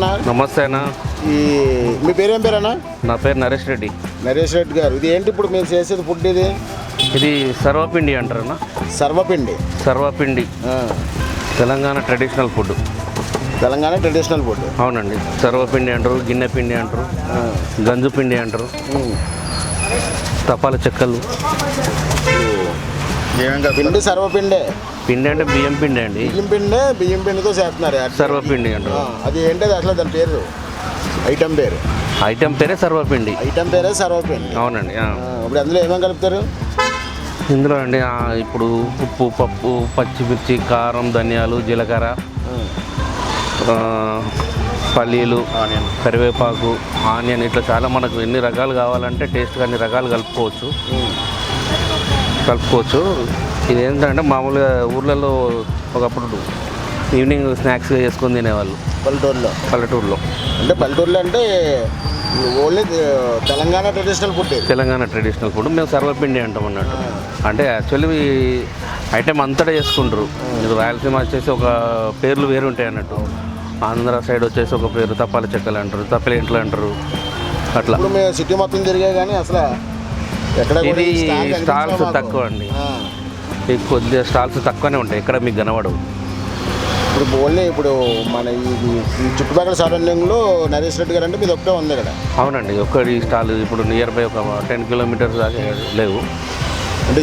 అన్న. నమస్తే అన్న. మీ పేరేం పేరన్నా? నా పేరు నరేష్ రెడ్డి. నరేష్ రెడ్డి గారు, ఇది ఏంటి ఇప్పుడు మీరు చేసేది ఫుడ్? ఇది సర్వపిండి అంటారన్న. సర్వపిండి తెలంగాణ ట్రెడిషనల్ ఫుడ్. అవునండి. సర్వపిండి అంటారు, గిన్నె పిండి అంటారు, గంజు పిండి అంటారు, తపాల చెక్కలు. పిండి సర్వపిండే. పిండి అంటే బియ్యం పిండి అండి. బియ్యం పిండితో చేస్తున్నారు సర్వపిండి అంటారు. అది ఏంటది అసలు? దాని పేరు, ఐటమ్ పేరే సర్వపిండి. అవునండి. ఇప్పుడు అందులో ఏమేమి కలుపుతారు? ఇందులో అండి ఇప్పుడు ఉప్పు, పప్పు, పచ్చిమిర్చి, కారం, ధనియాలు, జీలకర్ర, పల్లీలు, కరివేపాకు, ఆనియన్, ఇట్లా చాలా మనకు ఎన్ని రకాలు కావాలంటే టేస్ట్గా అన్ని రకాలు కలుపుకోవచ్చు. ఇది ఏంటంటే మామూలుగా ఊర్లలో ఒకప్పుడు ఈవినింగ్ స్నాక్స్గా చేసుకొని తినేవాళ్ళు పల్లెటూరులో. అంటే పల్లెటూరులో అంటే ఓన్లీ తెలంగాణ ట్రెడిషనల్ ఫుడ్. మేము సర్వపిండి అంటాం అన్నట్టు. అంటే యాక్చువల్లీ ఐటెం అంతటా చేసుకుంటారు. మీరు రాయలసీమ వచ్చేసి ఒక పేర్లు వేరు ఉంటాయి అన్నట్టు. ఆంధ్ర సైడ్ వచ్చేసి ఒక పేరు తప్పాల చెక్కలు అంటారు, తప్పలేంట్లు అంటారు. అట్లా మేము సిటీ మొత్తం తిరిగా కానీ అసలు ఇది స్టాల్స్ తక్కువ అండి. ఇది కొద్దిగా స్టాల్స్ తక్కువనే ఉంటాయి, ఇక్కడ మీకు కనబడవు. ఇప్పుడు మన ఈ చుట్టుపక్కల సరౌండింగ్లో నరేష్ రెడ్డి గారు అంటే మీది ఒక్కటే ఉంది కదా? అవునండి, ఒక్కటి స్టాల్ ఇప్పుడు నియర్ బై ఒక 10 కిలోమీటర్స్ దాకా లేవు. అంటే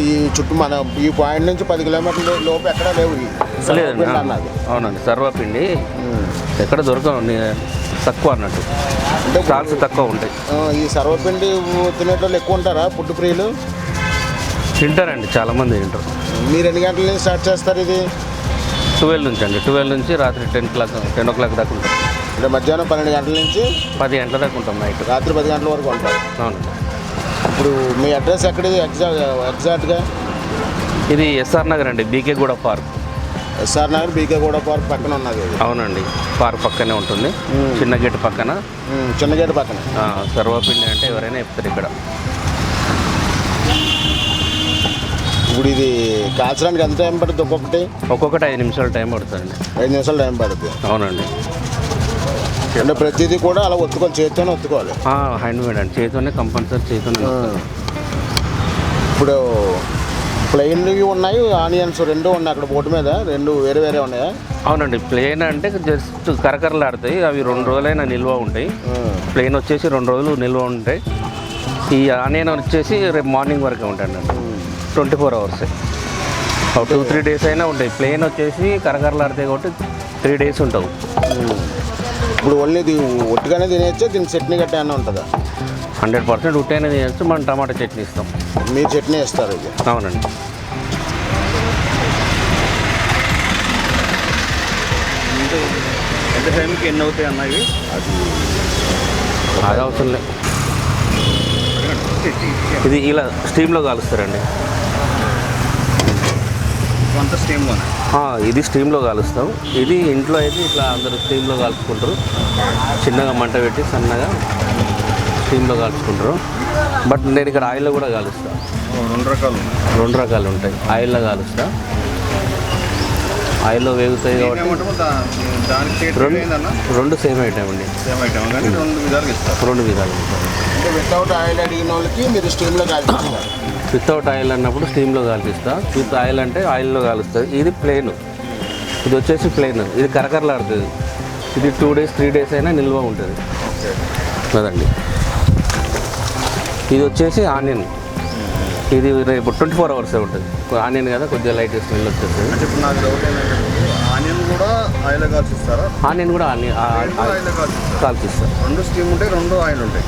మన ఈ పాయింట్ నుంచి 10 కిలోమీటర్ల లోపు ఎక్కడా లేవు. లేదండి. అవునండి, సర్వపిండి ఎక్కడ దొరకవు, తక్కువ అన్నట్టు. అంటే స్టాల్స్ తక్కువ ఉంటాయి. ఈ సర్వపిండి తినేటోళ్ళు ఎక్కువ ఉంటారా? ఫుడ్ ప్రియులు తింటారండి, చాలామంది తింటారు. మీరు ఎన్ని గంటల నుంచి స్టార్ట్ చేస్తారు? ఇది 12 నుంచి అండి. 12 నుంచి రాత్రి 10 o'clock దాకా ఉంటాం. అంటే మధ్యాహ్నం 12 గంటల నుంచి 10 గంటల దాకా ఉంటాం. నైట్ రాత్రి 10 గంటల వరకు ఉంటారు. అవునండి. ఇప్పుడు మీ అడ్రస్ ఎక్కడిది ఎగ్జాక్ట్గా? ఇది ఎస్ఆర్ నగర్ అండి, బీకేగూడ పార్క్. ఎస్ఆర్ నగర్ బీకేగూడ పార్క్ పక్కన ఉన్నది. అవునండి, పార్క్ పక్కనే ఉంటుంది. చిన్న గేట్ పక్కన. సర్వపిండి అంటే ఎవరైనా చెప్తారు ఇక్కడ. ఇప్పుడు ఇది కాల్చడానికి ఎంత టైం పడుతుంది? ఒక్కొక్కటి 5 నిమిషాలు టైం పడుతుందండి. 5 నిమిషాలు టైం పడుతుంది. అవునండి. అంటే ప్రతిదీ కూడా అలా చేతితోనే ఒత్తుకోవాలి. హ్యాండ్ మేడ్ అండి, చేతితోనే కంపల్సరీ చేతితోనే. ఇప్పుడు ప్లెయిన్వి ఉన్నాయి, ఆనియన్స్ 2 ఉన్నాయి అక్కడ బోర్డు మీద. 2 వేరే ఉన్నాయా? అవునండి. ప్లెయిన్ అంటే జస్ట్ కరకరలాడతాయి, అవి 2 రోజులైనా నిల్వ ఉంటాయి. ప్లెయిన్ వచ్చేసి 2 రోజులు నిల్వ ఉంటాయి. ఈ ఆనియన్ వచ్చేసి రేపు మార్నింగ్ వరకే ఉంటాయండి, 24 hours. 2-3 days అయినా ఉంటాయి. ప్లెయిన్ వచ్చేసి కరకరలాడతాయి కాబట్టి 3 days ఉంటావు. ఇప్పుడు ఓన్లీ ఇది ఒట్టిగానే తినేయచ్చు, దీనికి చట్నీ గట్ట ఏమైనా ఉంటుందా? 100% ఉట్టైనా తినచ్చు. మనం టమాటా చట్నీ ఇస్తాం. మీరు చట్నీ ఇస్తారు ఇది? అవునండి. ఎంత టైంకి ఎన్ని అవుతాయి అన్నవి? అది అవసరం లేదు. ఇది ఇలా స్టీమ్లో కాలుస్తారండి. ఇది స్టీమ్లో కాలుస్తాం. ఇది ఇంట్లో అయితే ఇట్లా అందరూ స్టీమ్లో కాల్చుకుంటారు. చిన్నగా మంట పెట్టి సన్నగా స్టీమ్లో కాల్చుకుంటారు. బట్ నేను ఇక్కడ ఆయిల్లో కూడా కాలుస్తాను. 2 రకాలు ఉంటాయి. ఆయిల్లో కాలుస్తా, ఆయిల్లో వేగుతాయి కాబట్టి 2 సేమ్ ఐటమ్ అండి. 2 విధాలు. వితౌట్ ఆయిల్ అడిగిన వాళ్ళకి మీరు స్టీమ్లో కాల్పిస్తారు? వితౌట్ ఆయిల్ అన్నప్పుడు స్టీమ్లో కాల్పిస్తా. విత్ ఆయిల్ అంటే ఆయిల్లో కాలుస్తుంది. ఇది ప్లెయిన్, ఇది వచ్చేసి ప్లెయిన్. ఇది కరకరలాడుతుంది. ఇది 2 days 3 days అయినా నిల్వ ఉంటుంది కదండి. ఇది వచ్చేసి ఆనియన్. ఇది రేపు 24 hours ఉంటుంది. ఆనియన్ కదా, కొద్దిగా లైట్ స్మెల్ వచ్చేస్తుంది. ఆనియన్ కూడా ఆయిల్ కాల్చిస్తారా? ఆనియన్ కూడా కాల్చిస్తారు. 2 స్టీమ్ ఉంటాయి, 2 ఆయిల్ ఉంటాయి.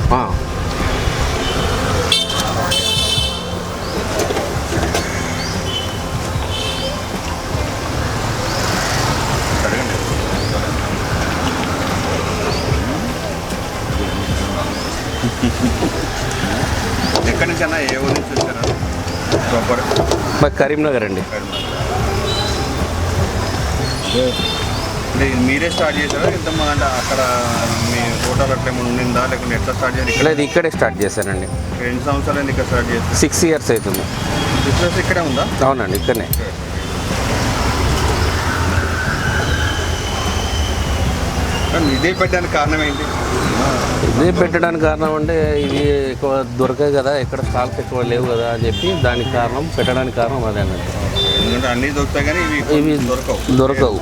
ఎక్కడి నుంచి అన్న, ఏ ఊరి నుంచి వచ్చారా? మాకు కరీంనగర్ అండి. మీరే స్టార్ట్ చేశారా? ఇంతమంది అంటే అక్కడ మీ హోటల్ అట్లా ఏమైనా ఉండిందా, లేకుంటే ఎట్లా స్టార్ట్ చేయాలి? లేదు, ఇక్కడే స్టార్ట్ చేశానండి. ఎన్ని సంవత్సరాలు ఇక్కడ స్టార్ట్ చేశారు? 6 years అవుతుంది. బిజినెస్ ఇక్కడే ఉందా? అవునండి, ఇక్కడనే. ఇదే పెట్టడానికి కారణం ఏంటి? ఇదే పెట్టడానికి కారణం అంటే ఇవి ఎక్కువ దొరకాయి కదా, ఎక్కడ స్టాల్స్ ఎక్కువ లేవు కదా అని చెప్పి దానికి కారణం, పెట్టడానికి కారణం అదే అన్నట్టు. ఎందుకంటే అన్నీ దొరుకుతాయి కానీ ఇవి దొరకవు.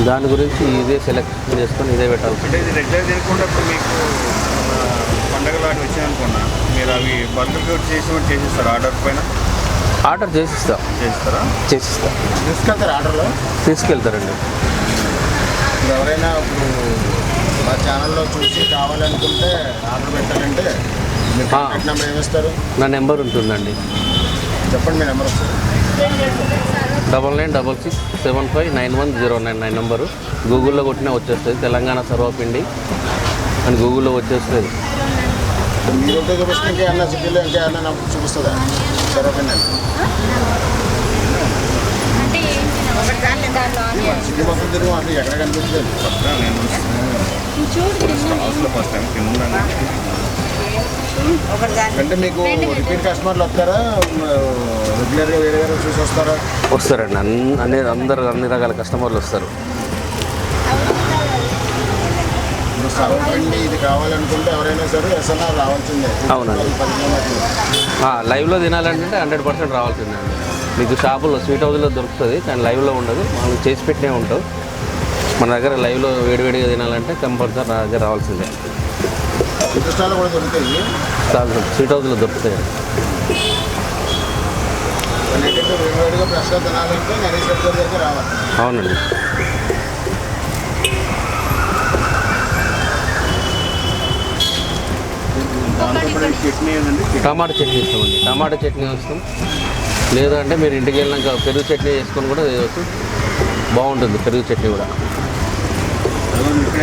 దాని గురించి ఇదే సెలెక్ట్ చేసుకొని ఇదే పెట్టాలి. అంటే ఇది రెగ్యులర్ తినకుండా ఇప్పుడు మీకు పండగలు వాటి వచ్చాయనుకున్నా, మీరు అవి బర్గర్కి చేసిస్తారు ఆర్డర్ పైన? ఆర్డర్ చేసిస్తారా? తీసుకెళ్తారు ఆర్డర్లో? తీసుకెళ్తారండి. ఎవరైనా ఇప్పుడు మా ఛానల్లో చూసి కావాలనుకుంటే ఆర్డర్ పెట్టాలంటే మీరు కాంటాక్ట్ నెంబర్ ఏమిస్తారు? నా నెంబర్ ఉంటుందండి, చెప్పండి. మీ నెంబర్ వస్తుంది 9966759109 నా నెంబరు. గూగుల్లో కొట్టినా వచ్చేస్తుంది, తెలంగాణ సర్వపిండి అని గూగుల్లో వచ్చేస్తుంది. మీరు ఉంటే చూపిస్తే ఇంకేమన్నా సిటీలో ఇంకేమన్నా నాకు చూపిస్తుందా సర్వపిండి అని? సిటీ మొత్తం తిరిగి అసలు ఎక్కడ కనిపిస్తుంది? ఫస్ట్ టైం తిన్నాను. అంటే మీకు రిపీట్ కస్టమర్లు వస్తారా, రెగ్యులర్గా వేరే వేరే చూసి వస్తారా? వస్తారండి, అన్ని రకాల కస్టమర్లు వస్తారు. సర్వపిండి ఇది కావాలనుకుంటే ఎవరైనా సరే ఎస్ఎన్ఆర్ రావాల్సిందే. అవునండి. 10 కిలోమీటర్లు. లైవ్లో తినాలంటే 100% రావాల్సిందండి. మీకు షాపుల్లో స్వీట్ హౌస్లో దొరుకుతుంది కానీ లైవ్లో ఉండదు, మనం చేసి పెట్టినే ఉంటాం. మన దగ్గర లైవ్లో వేడివేడిగా తినాలంటే కంపల్సరీ నా దగ్గర రావాల్సిందే. స్టాల్లో కూడా దొరుకుతాయి, స్వీట్ హౌస్లో దొరుకుతాయి. ఏంటంటే వేడివేడిగా ఫ్రెష్గా తినాలంటే నరేష్ రెడ్డి గారి దగ్గర రావాలి. అవునండి. చట్నీ ఏంటండి? టమాటా చట్నీ ఇస్తామండి, టమాటా చట్నీ వస్తాం. లేదంటే మీరు ఇంటికి వెళ్ళినాక పెరుగు చట్నీ చేసుకొని కూడా చేయవచ్చు, బాగుంటుంది పెరుగు చట్నీ కూడా.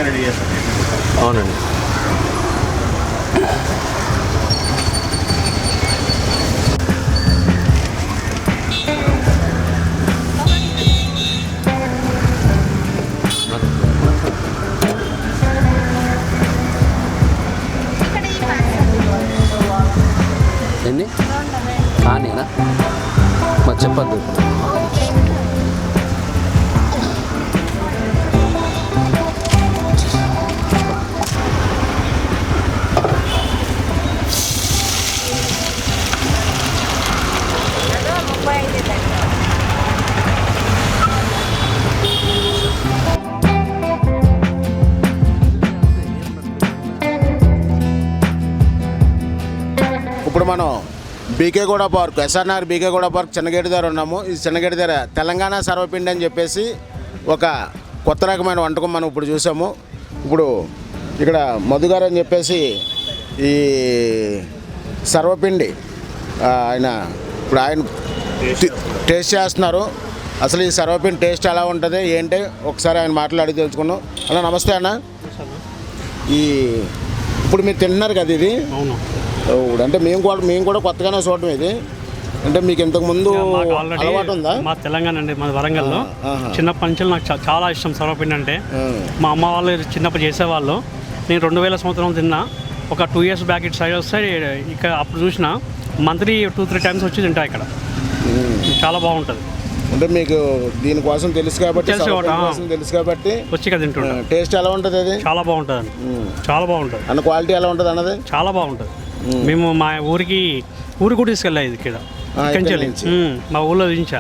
రెడీ చేస్తారు. అవునండి. ఎన్ని కానీనా మరి చెప్పద్దు. ఇప్పుడు మనం బీకేగూడ పార్క్, ఎస్ఆర్ఆర్ బీకేగూడ పార్క్ చిన్నగేటి దగ్గర ఉన్నాము. ఈ చిన్నగేటి దగ్గర తెలంగాణ సర్వపిండి అని చెప్పేసి ఒక కొత్త రకమైన వంటకం మనం ఇప్పుడు చూసాము. ఇప్పుడు ఇక్కడ మధుగారు అని చెప్పేసి ఈ సర్వపిండి ఇప్పుడు ఆయన టేస్ట్ చేస్తున్నారు. అసలు ఈ సర్వపిండి టేస్ట్ ఎలా ఉంటుంది ఏంటి ఒకసారి ఆయన మాట్లాడి తెలుసుకున్నాం. అన్న నమస్తే అన్న. ఇప్పుడు మీరు తింటున్నారు కదా ఇది? అవును. అంటే మేము కూడా కొత్తగానే చూడటం ఇది. అంటే మీకు ఇంతకు ముందు అలవాటు ఉందా? మా తెలంగాణ అండి, మా వరంగల్లో. చిన్నప్పటి నుంచి నాకు చాలా ఇష్టం సర్వపిండి అంటే. మా అమ్మ వాళ్ళు చిన్నప్పుడు చేసేవాళ్ళు. నేను 2000 సంవత్సరం తిన్నా. ఒక 2 years బ్యాక్ ఇటు సైడ్ వస్తే ఇక్కడ అప్పుడు చూసిన మంత్లీ 2-3 times వచ్చి తింటా ఇక్కడ. చాలా బాగుంటుంది. అంటే మీకు దీనికోసం తెలుసు కాబట్టి వచ్చి ఇక్కడ తింటుంటా. టేస్ట్ ఎలా ఉంటుంది అది? చాలా బాగుంటుంది అండి, చాలా బాగుంటుంది. అన్న క్వాలిటీ ఎలా ఉంటుంది అన్నది? చాలా బాగుంటుంది. మేము మా ఊరికి కూడా తీసుకెళ్ళా ఇది ఇక్కడ మా ఊళ్ళో దించా.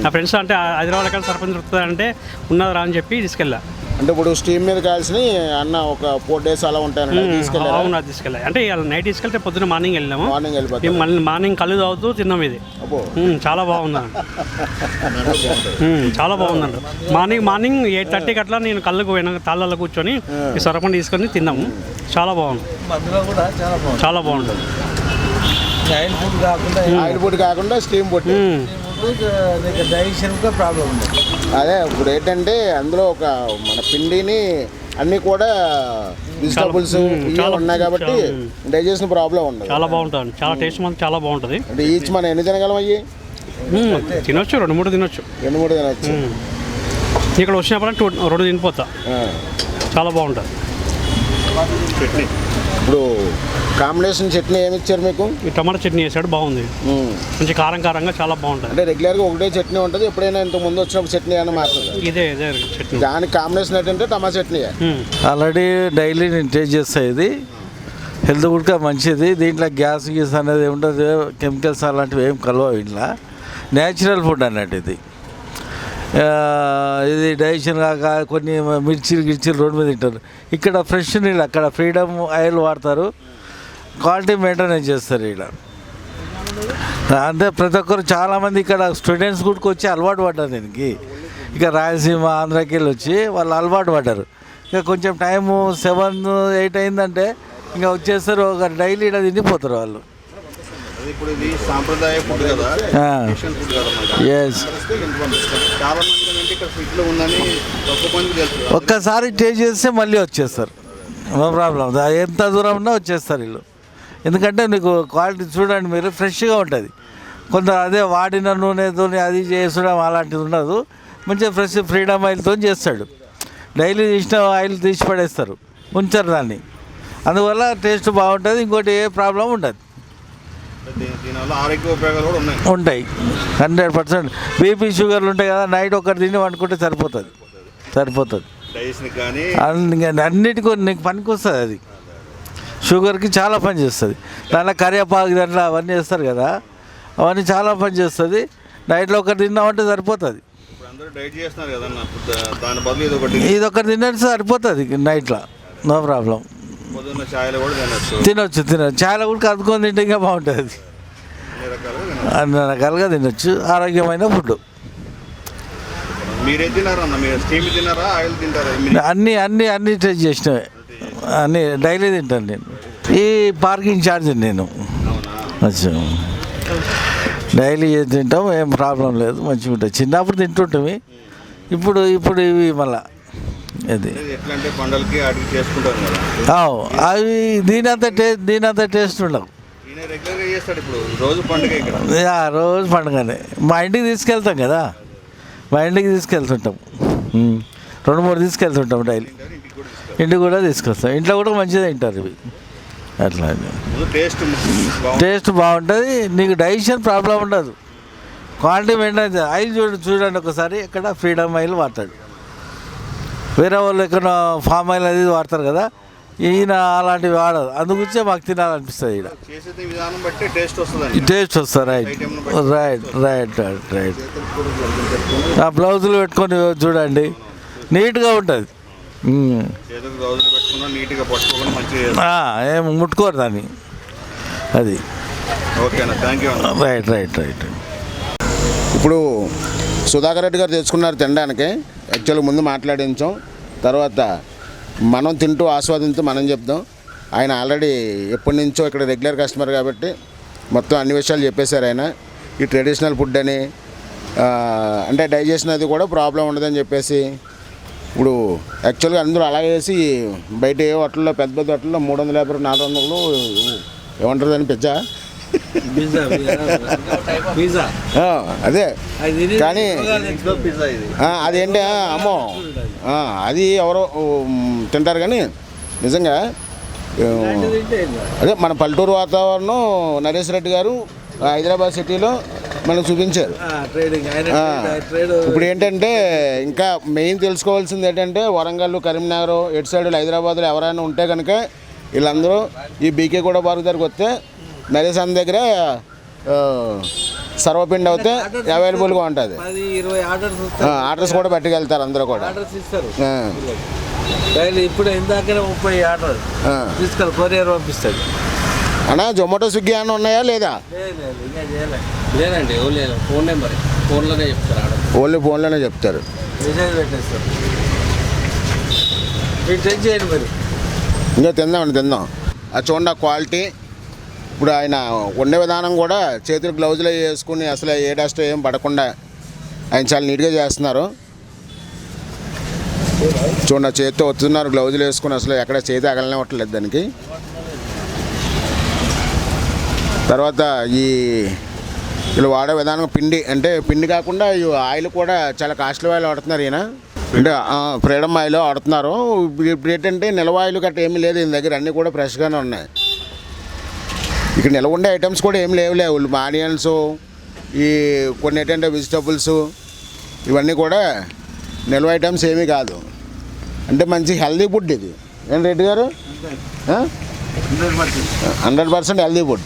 నా ఫ్రెండ్స్ అంటే హైదరాబాద్ ఎక్కడ సర్పంచ్ దొరుకుతుంది అంటే ఉన్నదిరా అని చెప్పి తీసుకెళ్ళా. అంటే ఇప్పుడు స్టీమ్ మీద కాల్సిన అన్న ఒక 4 days అలా ఉంటాయని తీసుకెళ్ళి? అవునా, తీసుకెళ్ళా. అంటే నైట్ తీసుకెళ్తే పొద్దున్న మార్నింగ్ వెళ్ళాము. మళ్ళీ మార్నింగ్ కళ్ళు తాగుతూ తిన్నాం ఇది. చాలా బాగుందండి, చాలా బాగుందండి. మార్నింగ్ 8:30కి అట్లా నేను కళ్ళకు పోయినా తాళ్ళల్లో కూర్చొని ఈ సొరపండి తీసుకొని తిన్నాము. చాలా బాగుంది, చాలా బాగుంటుంది. ఆయిల్ ఫుడ్ కాకుండా స్టీమ్ ఫుడ్. అదే ఇప్పుడు ఏంటంటే అందులో ఒక మన పిండిని అన్నీ కూడా వెజిటబుల్స్ ఉన్నాయి కాబట్టి డైజెషన్ ప్రాబ్లం ఉండదు. చాలా బాగుంటుంది, చాలా టేస్ట్ మాత్రం చాలా బాగుంటుంది. అంటే ఈచ్ మనం ఎన్ని తినగలం అయ్యి? తినొచ్చు, 2-3 తినొచ్చు. 2-3 తినొచ్చు. ఇక్కడ వచ్చినప్పుడు 2 తినిపోతా. చాలా బాగుంటుంది. చట్నీ ఇప్పుడు కాంబినేషన్ చట్నీ ఏమి ఇచ్చారు మీకు? ఈ టమాటా చట్నీ వేసాడు, బాగుంది, మంచి కారం కారంగా చాలా బాగుంటుంది. అంటే రెగ్యులర్గా ఒకటే చట్నీ ఉంటుంది, ఎప్పుడైనా ఇంత ముందు వచ్చినప్పుడు చట్నీ అని మారుతుంది? ఇదే చట్నీ. దానికి కాంబినేషన్ ఏంటంటే టమాటా చట్నీ. ఆల్రెడీ డైలీ నేను టేస్ట్ చేస్తాను. ఇది హెల్త్ కూడా మంచిది. దీంట్లో గ్యాస్ గీస్ అనేది ఉండదు, కెమికల్స్ అలాంటివి ఏం కలవవు. ఇంట్లో న్యాచురల్ ఫుడ్ అన్నట్టు ఇది. ఇది డైజెషన్ కాక కొన్ని మిర్చిలు రోడ్డు మీద తింటారు. ఇక్కడ ఫ్రెష్ నీళ్ళు, అక్కడ ఫ్రీడమ్ ఆయిల్ వాడతారు, క్వాలిటీ మెయింటైన్ చేస్తారు. ఇక్కడ అంటే ప్రతి ఒక్కరు చాలామంది ఇక్కడ స్టూడెంట్స్ కూడా వచ్చి అలవాటు పడ్డారు దీనికి. ఇక రాయలసీమ ఆంధ్రాకి వెళ్ళి వచ్చి వాళ్ళు అలవాటు పడ్డారు. ఇక కొంచెం టైము 7-8 అయిందంటే ఇంకా వచ్చేస్తారు, ఒక డైలీ ఇక్కడ తిండిపోతారు వాళ్ళు. ఇప్పుడు ఇది సాంప్రదాయ ఫుడ్ కదా, ఫుడ్ కదా. ఎస్, చాలా మంది ఏంటంటే ఇక్కడ ఫుడ్లో ఉందని తక్కువ మందికి తెలుసు. ఒక్కసారి టేస్ట్ చేస్తే మళ్ళీ వచ్చేస్తారు, నో ప్రాబ్లం. ఎంత దూరం ఉన్నా వచ్చేస్తారు వీళ్ళు. ఎందుకంటే నీకు క్వాలిటీ చూడండి మీరు, ఫ్రెష్గా ఉంటుంది. కొంత అదే వాడిన నూనెతో అది చేసుడం అలాంటిది ఉండదు. మంచిగా ఫ్రెష్ ఫ్రీడమ్ ఆయిల్తో చేస్తాడు. డైలీ తీసిన ఆయిల్ తీసి పడేస్తారు, ఉంచారు దాన్ని. అందువల్ల టేస్ట్ బాగుంటుంది, ఇంకోటి ఏ ప్రాబ్లం ఉండదు. దీనివల్ల ఆరోగ్య ఉపయోగాలు కూడా ఉంటాయి 100%. బీపీ షుగర్లు ఉంటాయి కదా, నైట్ ఒకటి తిని వండుకుంటే సరిపోతుంది. డైజెషన్ కానీ అన్నిటికీ నీకు పనికి వస్తుంది. అది షుగర్కి చాలా పని చేస్తుంది. దాంట్లో కరివేపాకు దాంట్లో అవన్నీ చేస్తారు కదా, అవన్నీ చాలా పని చేస్తుంది. నైట్లో ఒకటి తిన్నామంటే సరిపోతుంది. అందరూ డైట్ చేస్తున్నారు కదా, దాని బదులు ఇది ఒకటి తిన్నట్టు సరిపోతుంది నైట్లో, నో ప్రాబ్లం. పొద్దున్న ఛాయలు కూడా తినొచ్చు. ఛాయలో కూడా కలుపుకొని తింటే ఇంకా బాగుంటుంది. అన్ని రకాలుగా తినొచ్చు, ఆరోగ్యమైన ఫుడ్. మీరేం తిన్నారన్న? మీరు స్టీమ్ తిన్నారా, ఆయిల్ తింటారా? అన్నీ టేస్ట్ చేసినవే, అన్నీ డైలీ తింటాను నేను. ఈ పార్కింగ్ ఛార్జ్ నేను డైలీ తింటాం, ఏం ప్రాబ్లం లేదు, మంచిగా ఉంటుంది. చిన్నప్పుడు తింటుంటాము, ఇప్పుడు ఇవి మళ్ళా అది ఎట్లంటే పండుగలకి అడిగి చేసుకుంటారు కదా, అవి దీనంత టేస్ట్ ఉండవు. రెగ్యులర్గా చేస్తాడు. ఇప్పుడు రోజు పండుగ ఇక్కడ, రోజు పండుగనే. మా ఇంటికి తీసుకెళ్తాం కదా, మా ఇంటికి తీసుకెళ్తుంటాం, 2-3 తీసుకెళ్తుంటాం డైలీ. ఇంటికి కూడా తీసుకొస్తాం, ఇంట్లో కూడా మంచిగా తింటారు ఇవి. అట్లా టేస్ట్ బాగుంటుంది, నీకు డైజెషన్ ప్రాబ్లం ఉండదు, క్వాలిటీ మెయింటైన్. ఆయిల్ చూడండి ఒకసారి, ఇక్కడ ఫ్రీడమ్ ఆయిల్ వాడతాడు. వేరే వాళ్ళు ఎక్కడ ఫామ్ ఆయిల్ అది వాడతారు కదా, ఈయన అలాంటివి వాడదు. అందుగురించే మాకు తినాలనిపిస్తుంది. ఇక్కడ టేస్ట్ వస్తుంది. రైట్. ఆ బ్లౌజులు పెట్టుకొని చూడండి, నీట్గా ఉంటుంది. ఏం ముట్టుకోరు దాన్ని, అది. రైట్. ఇప్పుడు సుధాకర్ రెడ్డి గారు తెచ్చుకున్నారు తినడానికి. యాక్చువల్గా ముందు మాట్లాడించాం, తర్వాత మనం తింటూ ఆస్వాదించు మనం చెప్దాం. ఆయన ఆల్రెడీ ఎప్పటి నుంచో ఇక్కడ రెగ్యులర్ కస్టమర్ కాబట్టి మొత్తం అన్ని విషయాలు చెప్పేశారు ఆయన. ఈ ట్రెడిషనల్ ఫుడ్ అని, అంటే డైజెషన్ అది కూడా ప్రాబ్లం ఉండదని చెప్పేసి. ఇప్పుడు యాక్చువల్గా అందరూ అలాగే వేసి బయట ఏ హోటల్లో, పెద్ద హోటల్లో 350, 400 ఏమంటారు దాన్ని, పిజ్జా అదే. కానీ అదేంటి అమ్మో, అది ఎవరో తింటారు. కానీ నిజంగా అదే మన పల్లెటూరు వాతావరణం నరేష్ రెడ్డి గారు హైదరాబాద్ సిటీలో మనకు చూపించారు. ఇప్పుడు ఏంటంటే ఇంకా మెయిన్ తెలుసుకోవాల్సింది ఏంటంటే, వరంగల్, కరీంనగర్, ఎటు సైడ్ హైదరాబాద్లో ఎవరైనా ఉంటే కనుక వీళ్ళందరూ ఈ బీకే కూడా పార్క్ దగ్గరికి వస్తే నరేష్ అన్న దగ్గర సర్వపిండి అయితే అవైలబుల్గా ఉంటుంది. ఆర్డర్స్ కూడా పట్టుకెళ్తారు అందరూ కూడా. ఇప్పుడు ఇందాక 30 ఆర్డర్ తీసుకెళ్ళి కొరియర్ పంపిస్తాడు. అన్నా జొమాటో, స్విగ్గీ అన్న ఉన్నాయా లేదా? లేదండి, ఫోన్ నెంబర్ ఫోన్లోనే చెప్తారు. ఓన్లీ ఫోన్లోనే చెప్తారు. ఇంకా తిందాం. అది చూడండి క్వాలిటీ. ఇప్పుడు ఆయన వండే విధానం కూడా చేతులు గ్లౌజులు వేసుకుని అసలు ఏ డస్ట్ ఏం పడకుండా ఆయన చాలా నీట్గా చేస్తున్నారు. చూడండి, చేతితో వస్తున్నారు, గ్లౌజులు వేసుకుని అసలు ఎక్కడ చేతి అగలనివ్వట్లేదు దానికి. తర్వాత వీళ్ళు వాడే విధానం పిండి, అంటే పిండి కాకుండా ఆయిల్ కూడా చాలా కాస్ట్లీ ఆయిల్ వాడుతున్నారు ఈయన. అంటే ఫ్రీడమ్ ఆయిల్ ఆడుతున్నారు. ఇప్పుడు ఏంటంటే నిల్వ ఆయిల్ గట్రా ఏమీ లేదు ఈయన దగ్గర, అన్నీ కూడా ఫ్రెష్గానే ఉన్నాయి. ఇక్కడ నిల్వ ఉండే ఐటమ్స్ కూడా ఏం లేవు. ఆనియన్స్, ఈ కొన్ని ఏంటంటే వెజిటబుల్స్, ఇవన్నీ కూడా నిల్వ ఐటమ్స్ ఏమీ కాదు. అంటే మంచి హెల్దీ ఫుడ్ ఇది. ఏం రెడ్డి గారు? 100% హెల్దీ ఫుడ్.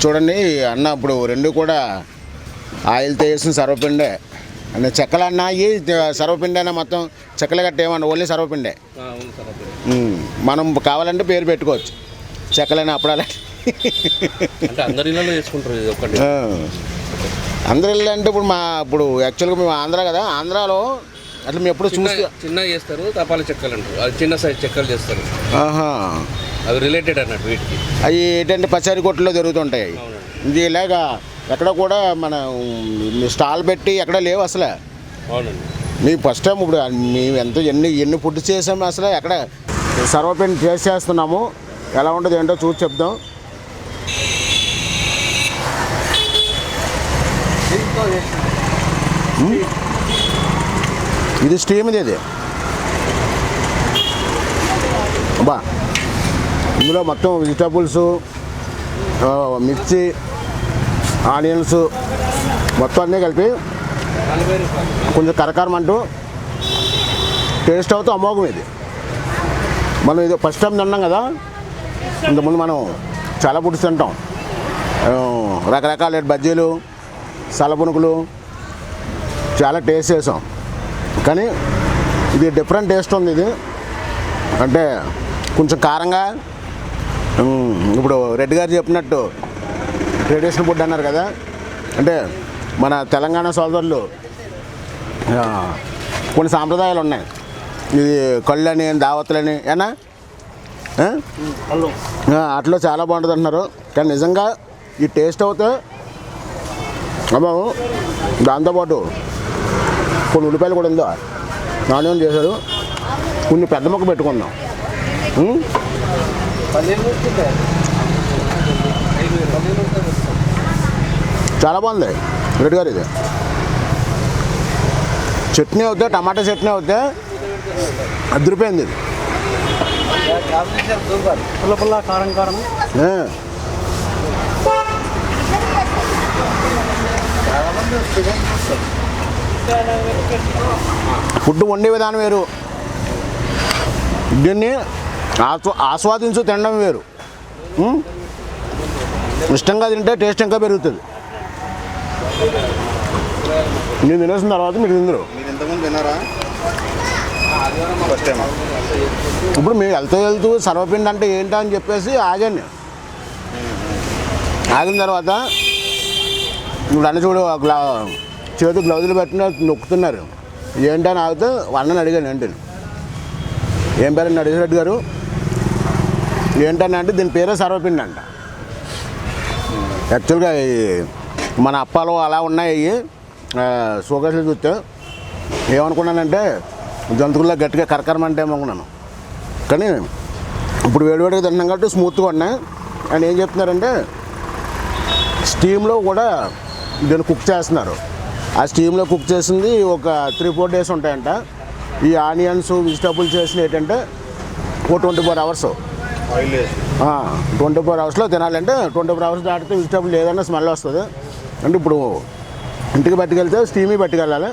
చూడండి అన్న, ఇప్పుడు రెండు కూడా ఆయిల్తో వేసిన సర్వపిండే అంటే చెక్కలు అన్నాయి. సర్వపిండి అన్న మొత్తం చెక్కలు కట్టేమన్నా ఓన్లీ సర్వపిండే. మనం కావాలంటే పేరు పెట్టుకోవచ్చు, చెక్కలైనా అప్పుడాలి. అంటే అందరి ఇళ్ళలో చేసుకుంటారు ఇది ఒకటి. అందరి ఇల్లు అంటే ఇప్పుడు యాక్చువల్గా మేము ఆంధ్ర కదా, ఆంధ్రాలో అట్లా మేము ఎప్పుడు చూస్తే చిన్నగా చేస్తారు, తపాల చెక్కలు అంటారు. అది చిన్న సైజ్ చెక్కలు చేస్తారు. అవి రిలేటెడ్ అన్నట్టు వీటికి. అవి ఏంటంటే పచారీ కొట్టులో జరుగుతుంటాయి. ఇది ఇలాగా ఎక్కడ కూడా మన స్టాల్ పెట్టి ఎక్కడ లేవు అసలు. అవునండి. మేము ఫస్ట్ టైం ఇప్పుడు మేము ఎన్ని ఫుడ్ చేసాము అసలు. ఎక్కడ సర్వపిండి టేస్ట్ చేస్తున్నాము, ఎలా ఉంటుంది ఏంటో చూసి చెప్దాం. ఇది స్టీమ్ ఇది బా. ఇందులో మొత్తం వెజిటబుల్స్, మిర్చి, ఆనియన్స్ మొత్తం అన్నీ కలిపి కొంచెం కరకారమంటూ టేస్ట్ అవుతూ అమోఘం ఇది. మనం ఇది ఫస్ట్ టైం తిన్నాం కదా, ఇంతకుముందు మనం చాలా ఫుడ్స్ తింటాం, రకరకాల బజ్జీలు, సలపునుకులు చాలా టేస్ట్ చేసాం. కానీ ఇది డిఫరెంట్ టేస్ట్ ఉంది. ఇది అంటే కొంచెం కారంగా, ఇప్పుడు రెడ్డి గారు చెప్పినట్టు ట్రెడిషనల్ ఫుడ్ అన్నారు కదా, అంటే మన తెలంగాణ సోదరులు కొన్ని సాంప్రదాయాలు ఉన్నాయి. ఇది కళ్ళని, దావత్లని ఏనా అట్లా చాలా బాగుంటుంది అంటున్నారు. కానీ నిజంగా ఈ టేస్ట్ అవుతే అమ్మా. దాంతోపాటు కొన్ని ఉల్లిపాయలు కూడా ఉందో, ఆనియన్ చేశారు, కొన్ని పెద్ద మొక్క పెట్టుకుందాం. చాలా బాగుంది రెడ్డి గారు. ఇది చట్నీ అవుతే, టమాటా చట్నీ అవుతే అదిరిపోయింది. ఇది పుల్ల పుల్ల, కారం కారం. ఫుడ్ వండే విధానం వేరు, దీన్ని ఆస్వాదించు తినడం వేరు. ఇష్టంగా తింటే టేస్ట్ ఇంకా పెరుగుతుంది. నేను తినేసిన తర్వాత మీరు తిందరు. ఇప్పుడు మీరు వెళ్తూ సర్వపిండి అంటే ఏంటా అని చెప్పేసి ఆగాను. ఆగిన తర్వాత ఇప్పుడు అన్న చూడు, చేతి గ్లౌజులు పెట్టిన నొక్కుతున్నారు. ఏంటని ఆగితే అన్నని అడిగాను, ఏంటని ఏం పేరండి అడిగిరెడ్డి గారు ఏంటని అంటే దీని పేరే సర్వపిండి అంట. యాక్చువల్గా మన అప్పాలు అలా ఉన్నాయి. షుగర్స్లో చూస్తే ఏమనుకున్నానంటే జంతువుల్లో గట్టిగా కరకరమంటే ఏమనుకున్నాను. కానీ ఇప్పుడు వేడివేడిగా తిన్నాం కాబట్టి స్మూత్గా ఉన్నాయి. అండ్ ఏం చెప్తున్నారంటే స్టీమ్లో కూడా దీన్ని కుక్ చేస్తున్నారు. ఆ స్టీమ్లో కుక్ చేసింది ఒక 3-4 days ఉంటాయంట. ఈ ఆనియన్స్, వెజిటబుల్స్ చేసిన ఏంటంటే 24 hours 24 hours తినాలంటే 24 hours దాటితే వెజిటబుల్ ఏదైనా స్మెల్ వస్తుంది. అంటే ఇప్పుడు ఇంటికి పట్టుకెళ్తే స్టీమీ పట్టుకెళ్ళాలి.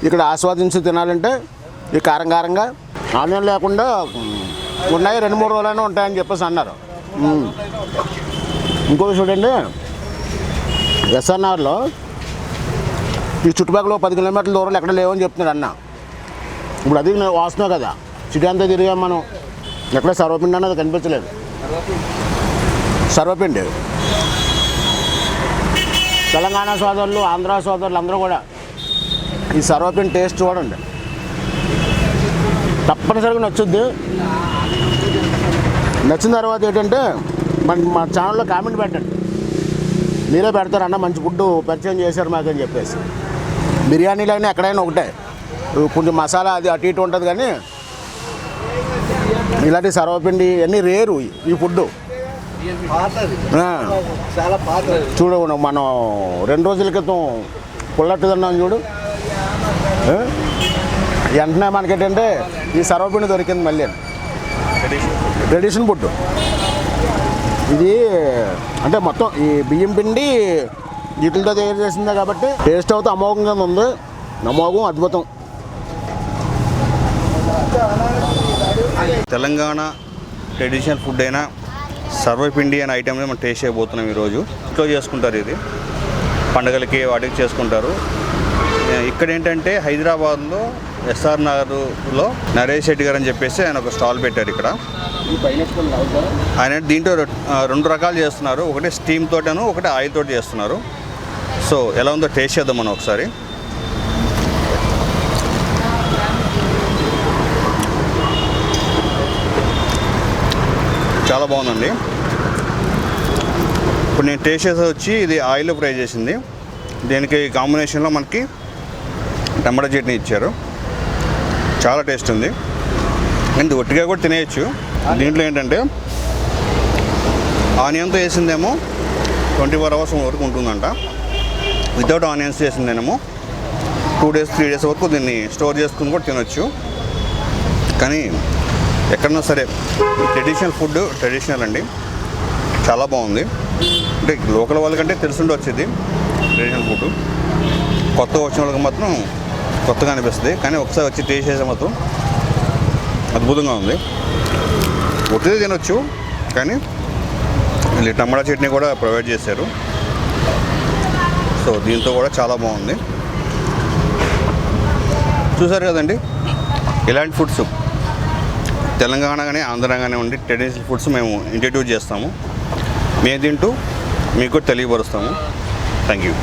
ఇక్కడ ఆస్వాదించి తినాలంటే ఈ కారం కారంగా ఆనియన్ లేకుండా ఉన్నాయి 2-3 రోజులైనా ఉంటాయని చెప్పేసి అన్నారు. ఇంకొక చూడండి, ఎస్ఆర్ఆర్లో ఈ చుట్టుపక్కల 10 kilometers దూరంలో ఎక్కడ లేవని చెప్తున్నాడు అన్న. ఇప్పుడు అది నేను వాస్తున్నావు కదా, సిటీ అంతా తిరిగాం మనం, ఎక్కడ సర్వపిండి అన్నది కనిపించలేదు. సర్వపిండి తెలంగాణ సోదరులు, ఆంధ్ర సోదరులు అందరూ కూడా ఈ సర్వపిండి టేస్ట్ చూడండి, తప్పనిసరిగా నచ్చుద్ది. నచ్చిన తర్వాత ఏంటంటే మా ఛానల్లో కామెంట్ పెట్టండి. మీరే పెడతారన్న మంచి ఫుడ్ పరిచయం చేశారు మాకు అని చెప్పేసి. బిర్యానీలో అయినా ఎక్కడైనా ఒకటే, కొంచెం మసాలా అది అటు ఇటు ఉంటుంది. కానీ ఇలాంటి సర్వపిండి అన్నీ రేరు ఈ ఫుడ్. చూడు మనం 2 రోజుల క్రితం పుల్లట్టు తిన్నాం చూడు. వెంటనే మనకేంటంటే ఈ సర్వపిండి దొరికింది మళ్ళీ. ట్రెడిషన్ ఫుడ్ ఇది. అంటే మొత్తం ఈ బియ్యం పిండి వీటితో తయారు చేసిందే కాబట్టి టేస్ట్ అయితే అమోఘంగా ఉంది. అమోఘం, అద్భుతం. తెలంగాణ ట్రెడిషనల్ ఫుడ్ అయినా సర్వపిండి అనే ఐటెంని మనం టేస్ట్ చేయబోతున్నాం ఈరోజు. ఇంట్లో చేసుకుంటారు, ఇది పండగలకి వాటికి చేసుకుంటారు. ఇక్కడ ఏంటంటే హైదరాబాద్లో ఎస్ఆర్ నగర్లో నరేష్ రెడ్డి గారు అని చెప్పేసి ఆయన ఒక స్టాల్ పెట్టారు ఇక్కడ. ఆయన దీంట్లో 2 రకాలు చేస్తున్నారు. ఒకటి స్టీమ్ తోటను, ఒకటి ఆయిల్ తోటి చేస్తున్నారు. సో ఎలా ఉందో టేస్ట్ చేద్దాం మనం ఒకసారి. చాలా బాగుందండి. ఇప్పుడు నేను టేస్ట్ చేసేది వచ్చి ఇది ఆయిల్లో ఫ్రై చేసింది. దీనికి కాంబినేషన్లో మనకి టమాటా చట్నీ ఇచ్చారు. చాలా టేస్ట్ ఉంది. అండ్ ఒట్టిగా కూడా తినేయచ్చు. దీంట్లో ఏంటంటే ఆనియన్తో వేసిందేమో 24 hours వరకు ఉంటుందంట. వితౌట్ ఆనియన్స్ చేసిందేమో 2 days 3 days వరకు దీన్ని స్టోర్ చేసుకుని కూడా తినొచ్చు. కానీ ఎక్కడన్నా సరే ట్రెడిషనల్ ఫుడ్ ట్రెడిషనల్ అండి, చాలా బాగుంది. అంటే లోకల్ వాళ్ళకంటే తెలుసుండొచ్చు ఇది ట్రెడిషనల్ ఫుడ్. కొత్తగా వచ్చిన వాళ్ళకి మాత్రం కొత్తగా అనిపిస్తుంది. కానీ ఒకసారి వచ్చి టేస్ట్ చేసే మాత్రం అద్భుతంగా ఉంది. ఒట్టిదే తినొచ్చు, కానీ వీళ్ళు టమాటా చట్నీ కూడా ప్రొవైడ్ చేశారు. సో దీంతో కూడా చాలా బాగుంది. చూసారు కదండి, ఇలాంటి ఫుడ్స్ తెలంగాణ కానీ ఆంధ్ర కానీ ఉండి ట్రెడిషనల్ ఫుడ్స్ మేము ఇంట్రడ్యూస్ చేస్తాము. మేము తింటూ మీకు తెలియపరుస్తాము. Thank you.